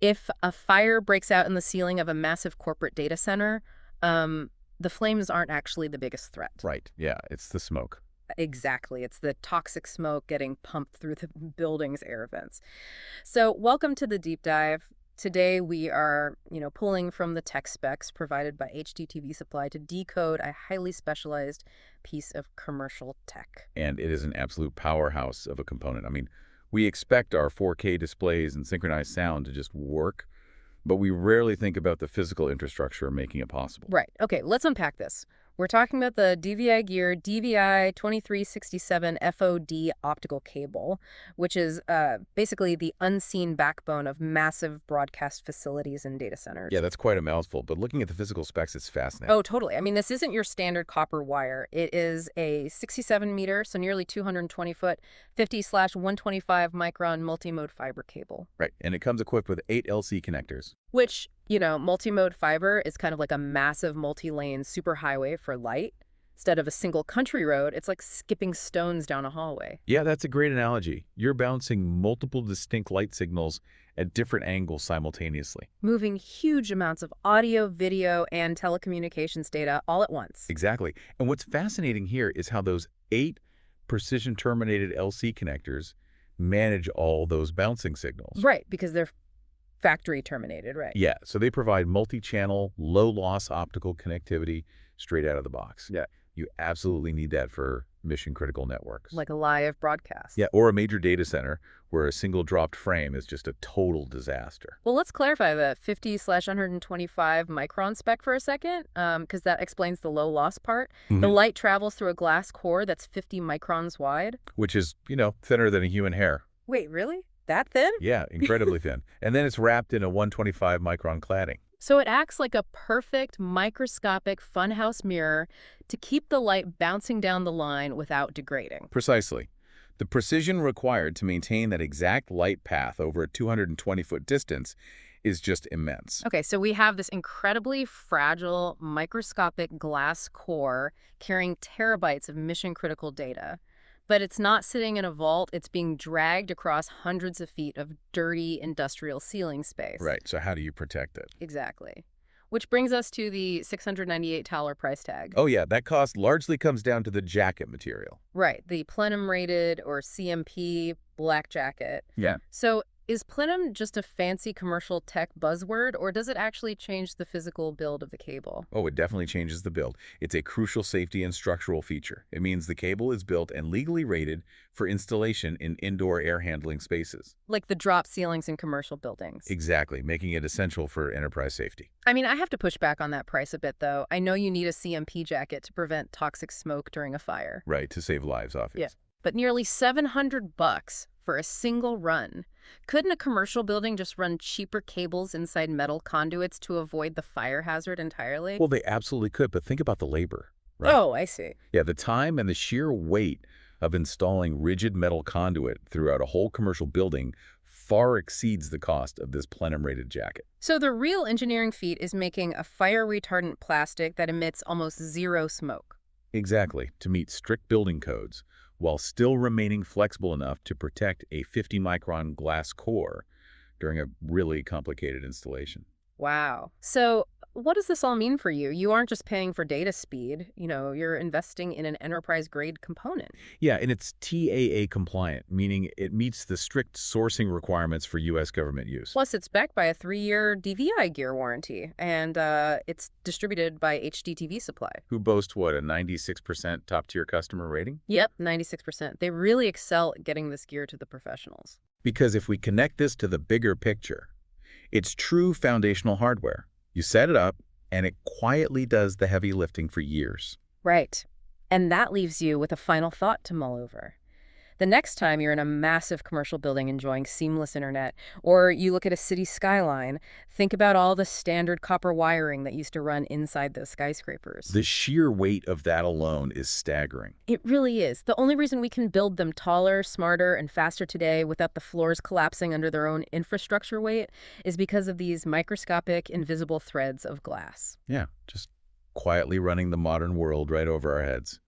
If a fire breaks out in the ceiling of a massive corporate data center, the flames aren't actually the biggest threat. Right. Yeah, it's the smoke. Exactly. It's the toxic smoke getting pumped through the building's air vents. So welcome to the deep dive. Today we are, pulling from the tech specs provided by HDTVSupply to decode a highly specialized piece of commercial tech. And it is an absolute powerhouse of a component. I mean, we expect our 4K displays and synchronized sound to just work, but we rarely think about the physical infrastructure making it possible. Right. Okay, let's unpack this. We're talking about the DVIGear DVI-2367-FOD optical cable, which is basically the unseen backbone of massive broadcast facilities and data centers. Yeah, that's quite a mouthful, but looking at the physical specs, it's fascinating. Oh, totally. I mean, this isn't your standard copper wire. It is a 67 meter, so nearly 220 foot, 50/125 micron multimode fiber cable. Right, and it comes equipped with 8 LC connectors. Which, multimode fiber is kind of like a massive multi-lane superhighway for light. Instead of a single country road, it's like skipping stones down a hallway. Yeah, that's a great analogy. You're bouncing multiple distinct light signals at different angles simultaneously. Moving huge amounts of audio, video, and telecommunications data all at once. Exactly. And what's fascinating here is how those 8 precision-terminated LC connectors manage all those bouncing signals. Right, because they're factory terminated, right? Yeah, so they provide multi-channel, low-loss optical connectivity straight out of the box. Yeah. You absolutely need that for mission-critical networks. Like a live broadcast. Yeah, or a major data center where a single dropped frame is just a total disaster. Well, let's clarify the 50/125 micron spec for a second, because that explains the low loss part. The light travels through a glass core that's 50 microns wide. Which is, thinner than a human hair. Wait, really? That thin? Yeah, incredibly thin. And then it's wrapped in a 125 micron cladding. So it acts like a perfect microscopic funhouse mirror to keep the light bouncing down the line without degrading. Precisely. The precision required to maintain that exact light path over a 220-foot distance is just immense. Okay, so we have this incredibly fragile microscopic glass core carrying terabytes of mission-critical data. But it's not sitting in a vault. It's being dragged across hundreds of feet of dirty industrial ceiling space. Right. So how do you protect it? Exactly. Which brings us to the $698 price tag. Oh, yeah. That cost largely comes down to the jacket material. Right. The Plenum-rated or CMP black jacket. Yeah. So is Plenum just a fancy commercial tech buzzword, or does it actually change the physical build of the cable? Oh, it definitely changes the build. It's a crucial safety and structural feature. It means the cable is built and legally rated for installation in indoor air handling spaces. Like the drop ceilings in commercial buildings. Exactly, making it essential for enterprise safety. I mean, I have to push back on that price a bit, though. I know you need a CMP jacket to prevent toxic smoke during a fire. Right, to save lives, obviously. Yeah. But nearly $700 for a single run. Couldn't a commercial building just run cheaper cables inside metal conduits to avoid the fire hazard entirely? Well, they absolutely could, but think about the labor, right? Oh, I see. Yeah, the time and the sheer weight of installing rigid metal conduit throughout a whole commercial building far exceeds the cost of this Plenum-rated jacket. So the real engineering feat is making a fire-retardant plastic that emits almost zero smoke. Exactly, to meet strict building codes, while still remaining flexible enough to protect a 50-micron glass core during a really complicated installation. Wow. So what does this all mean for you? You aren't just paying for data speed. You're investing in an enterprise-grade component. Yeah, and it's TAA compliant, meaning it meets the strict sourcing requirements for U.S. government use. Plus, it's backed by a 3-year DVIGear warranty, and it's distributed by HDTVSupply. Who boast, what, a 96% top-tier customer rating? Yep, 96%. They really excel at getting this gear to the professionals. Because if we connect this to the bigger picture, it's true foundational hardware. You set it up, and it quietly does the heavy lifting for years. Right. And that leaves you with a final thought to mull over. The next time you're in a massive commercial building enjoying seamless internet, or you look at a city skyline, think about all the standard copper wiring that used to run inside those skyscrapers. The sheer weight of that alone is staggering. It really is. The only reason we can build them taller, smarter, and faster today without the floors collapsing under their own infrastructure weight is because of these microscopic, invisible threads of glass. Yeah, just quietly running the modern world right over our heads.